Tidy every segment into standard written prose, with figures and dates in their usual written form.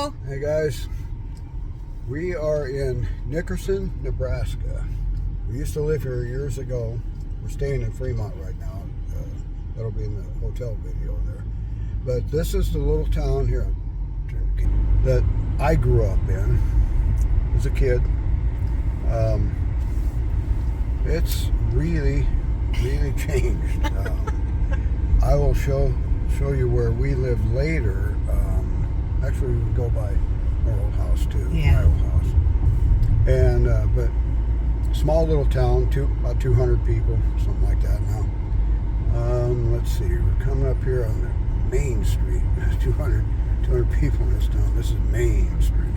Hello. Hey guys, we are in Nickerson, Nebraska. We used to live here years ago. We're staying in Fremont right now. That'll be in the hotel video there. But this is the little town here that I grew up in as a kid. It's really changed. I will show you where we live later. Actually, we go by our old house too. Yeah. My old house. And but small little town, about 200 people, something like that now. Let's see. We're coming up here on the Main Street. There's 200 people in this town. This is Main Street.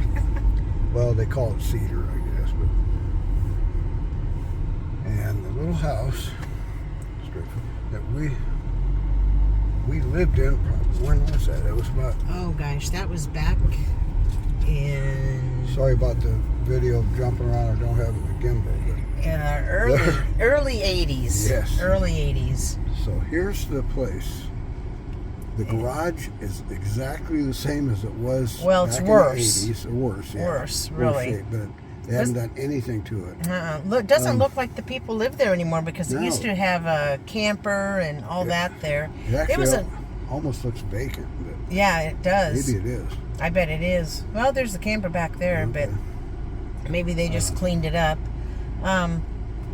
Well, they call it Cedar, I guess. But and the little house that we lived in, when was that? It was about... Oh gosh, that was back in... Sorry about the video jumping around. I don't have a gimbal. But early 80s. Yes. Early 80s. So here's the place. The garage is exactly the same as it was well, back it's in worse. the 80s. Worse, yeah. Worse, really. Shape, but they haven't done anything to it. Look, doesn't look like the people live there anymore because No. they used to have a camper and all that there. It actually was almost looks vacant. But yeah, it does. maybe it is. I bet it is. Well, there's the camper back there, Okay. but maybe they just cleaned it up.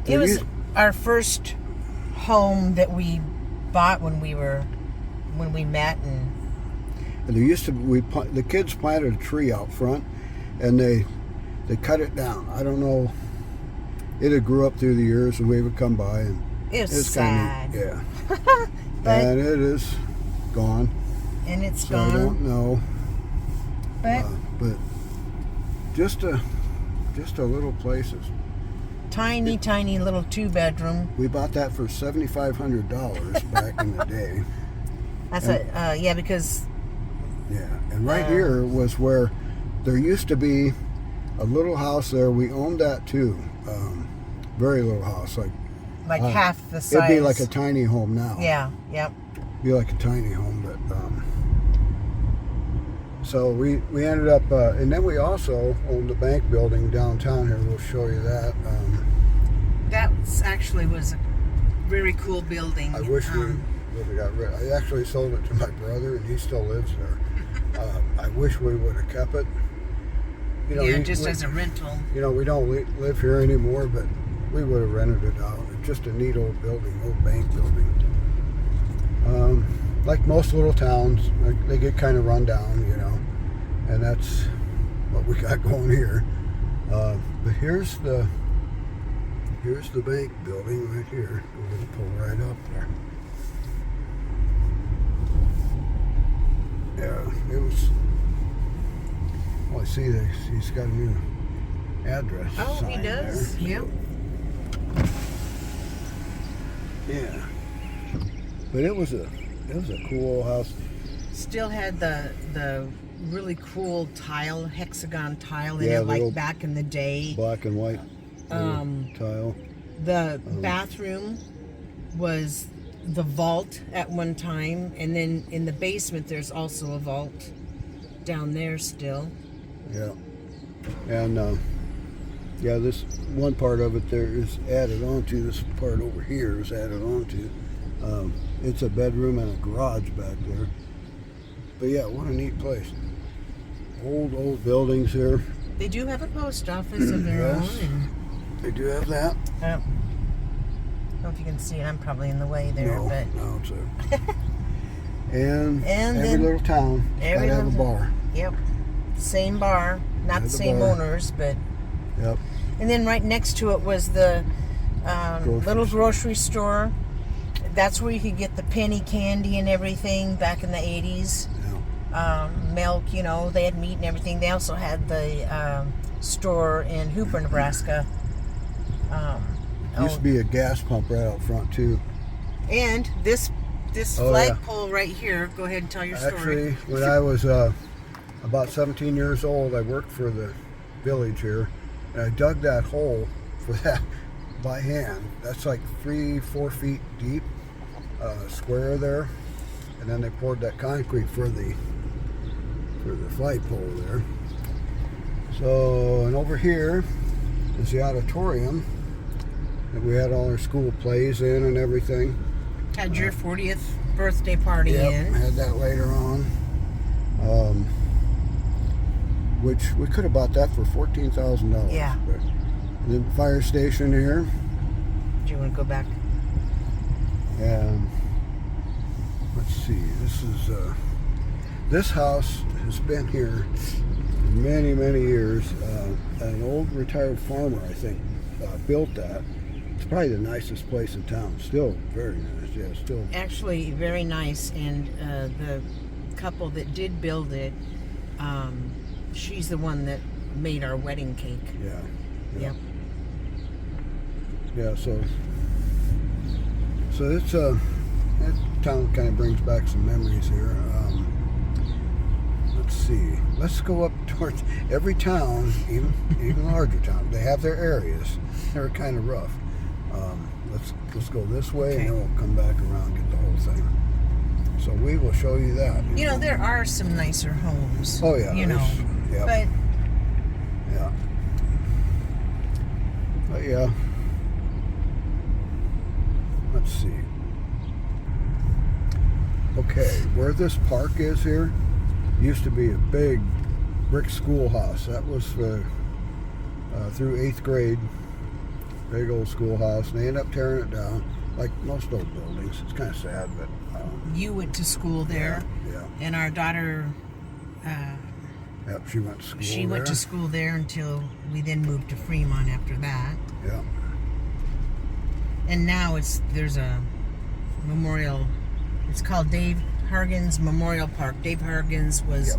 It was our first home that we bought when we met, and there used to the kids planted a tree out front, and they cut it down. I don't know. It had grew up through the years, and we would come by, and it was it's sad. Kinda, yeah. And it is gone. And it's so gone. I don't know. But just a little place. Tiny little 2-bedroom. We bought that for $7,500 back in the day. That's because yeah, and right here was where there used to be a little house there. We owned that too. Very little house, like half the size. It'd be like a tiny home now. Yeah, yep. Be like a tiny home, but so we ended up, and then we also owned the bank building downtown here. We'll show you that. That was a very cool building. I wish we would have got rid. I actually sold it to my brother, and he still lives there. I wish we would have kept it. You know, as a rental. You know, we don't live here anymore, but we would have rented it out. It's just a neat old building, old bank building. Like most little towns, they get kind of run down, you know, and that's what we got going here. But here's the bank building right here. We're going to pull right up there. Yeah, it was. Well, I see he's got a new address. Oh, sign he does. There. Yep. Yeah. But it was a cool old house. Still had the really cool hexagon tile in it, like back in the day. Black and white tile. The bathroom was the vault at one time, and then in the basement there's also a vault down there still. Yeah. And this one part of it there is added onto. This part over here is added onto. It's a bedroom and a garage back there. But yeah, what a neat place. Old buildings here. They do have a post office of their own. And they do have that. I don't know if you can see it. I'm probably in the way there. No, but it's and every then little town gotta have a bar. Yep. Same bar. Not the same owners, but... Yep. And then right next to it was the little grocery store. That's where you could get the penny candy and everything back in the 80s. Yeah. Milk, you know, they had meat and everything. They also had the store in Hooper, Nebraska. Used to be a gas pump right out front too. And this flagpole right here. Go ahead and tell your story. Actually, when I was about 17 years old, I worked for the village here, and I dug that hole for that by hand. That's like 3-4 feet deep, square there, and then they poured that concrete for for the flagpole there. So, and over here is the auditorium that we had all our school plays in and everything. Had your 40th birthday party in. Had that later on. Which we could have bought that for $14,000. Yeah. But the fire station here. Do you want to go back? And let's see, this house has been here many, many years. An old retired farmer, I think, built that. It's probably the nicest place in town. Still very nice. Yeah, still. Actually, very nice. And the couple that did build it, she's the one that made our wedding cake. Yeah. Yep. Yeah. So it's that town kind of brings back some memories here. Let's see. Let's go up towards every town, even larger town. They have their areas. They're kind of rough. Let's go this way, and then we'll come back around and get the whole thing. So we will show you that. You know, there are some nicer homes. Oh yeah. You know, yep. but yeah. But yeah. Let's see. Okay, where this park is here used to be a big brick schoolhouse. That was through 8th grade. Big old schoolhouse. And they ended up tearing it down, like most old buildings. It's kind of sad, but... you went to school there. Yeah. And our daughter... yep, she went to school She went to school there until we then moved to Fremont after that. Yeah. And now there's a memorial. It's called Dave Hargens Memorial Park. Dave Hargens was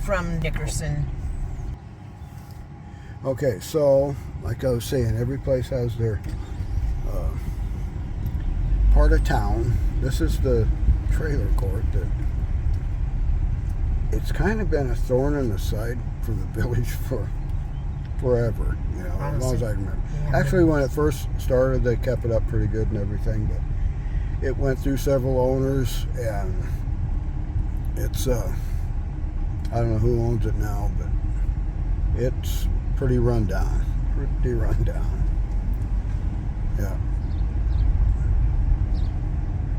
from Nickerson. Okay, so like I was saying, every place has their part of town. This is the trailer court that it's kind of been a thorn in the side for the village for forever, you know, Honestly, as long as I remember. Yeah. Actually, when it first started, they kept it up pretty good and everything, but it went through several owners, and it's I don't know who owns it now, but it's pretty run down. Yeah.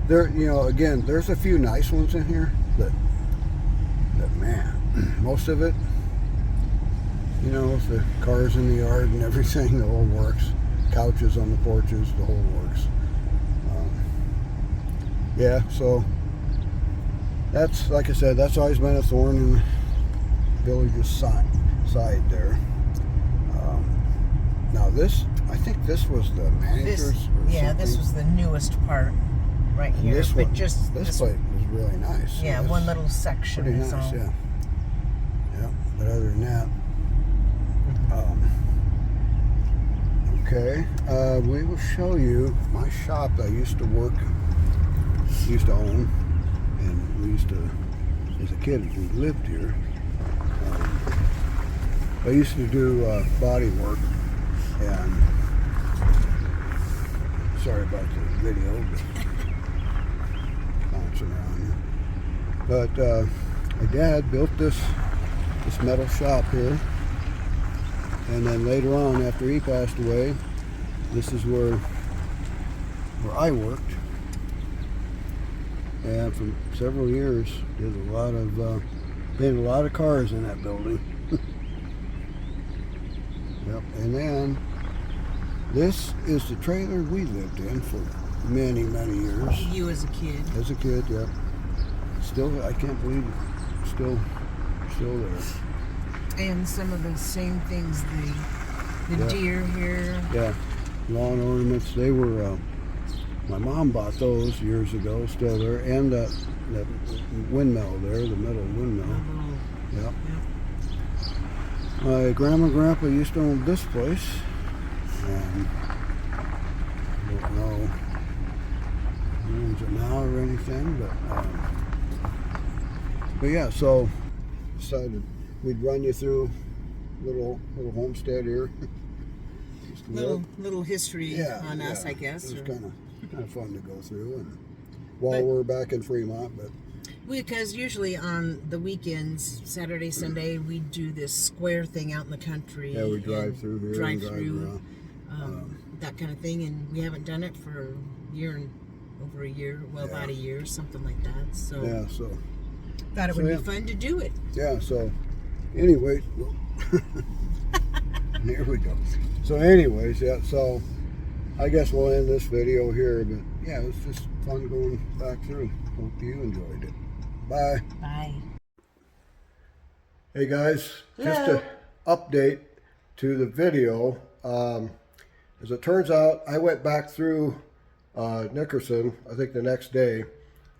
There, you know, again, there's a few nice ones in here, but man, most of it, you know, with the cars in the yard and everything, the whole works. Couches on the porches, the whole works. Yeah, so that's, like I said, that's always been a thorn in the village's side there. Now this, I think this was the manager's. This was the newest part right here. This but one, just this place was really nice. Yeah, This one little section. pretty nice. So. Yeah. But other than that, okay, we will show you my shop I used to own, and we used to, as a kid, we lived here. I used to do body work, and sorry about the video, but bouncing around here. But my dad built this metal shop here, and then later on, after he passed away, this is where I worked, and for several years did a lot of painted a lot of cars in that building. Yep. And then this is the trailer we lived in for many years. You as a kid. As a kid, yep. Still, I can't believe it. Still there. And some of the same things, the deer here. Yeah, lawn ornaments. They were, my mom bought those years ago, still there, and that windmill there, the metal windmill. Yep. My grandma and grandpa used to own this place, and I don't know who owns it now or anything, but yeah, so decided we'd run you through little homestead here. Little history on us, I guess. It was kind of fun to go through, and while we're back in Fremont, but Because usually on the weekends, Saturday, Sunday, we do this square thing out in the country. Yeah, we drive and through here drive and through, around. that kind of thing, and we haven't done it for over a year, well, about a year, something like that. So Yeah, so thought it would be fun to do it. Yeah, so anyways, here we go. So anyways, yeah, so I guess we'll end this video here, but yeah, it was just fun going back through. Hope you enjoyed it. Bye. Bye. Hey guys, just Hello. an update to the video. As it turns out, I went back through Nickerson, I think the next day,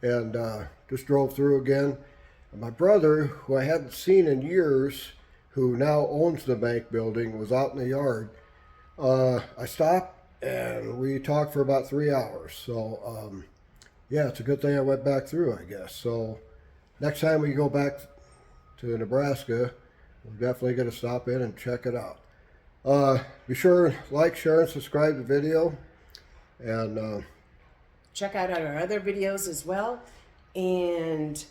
and just drove through again. And my brother, who I hadn't seen in years, who now owns the bank building, was out in the yard. I stopped and we talked for about 3 hours. So yeah, it's a good thing I went back through, I guess. So next time we go back to Nebraska, we're definitely going to stop in and check it out. Be sure to like, share, and subscribe to the video. And check out our other videos as well. And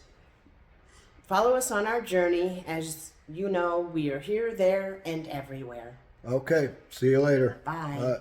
follow us on our journey. As you know, we are here, there, and everywhere. okay, see you later. Bye.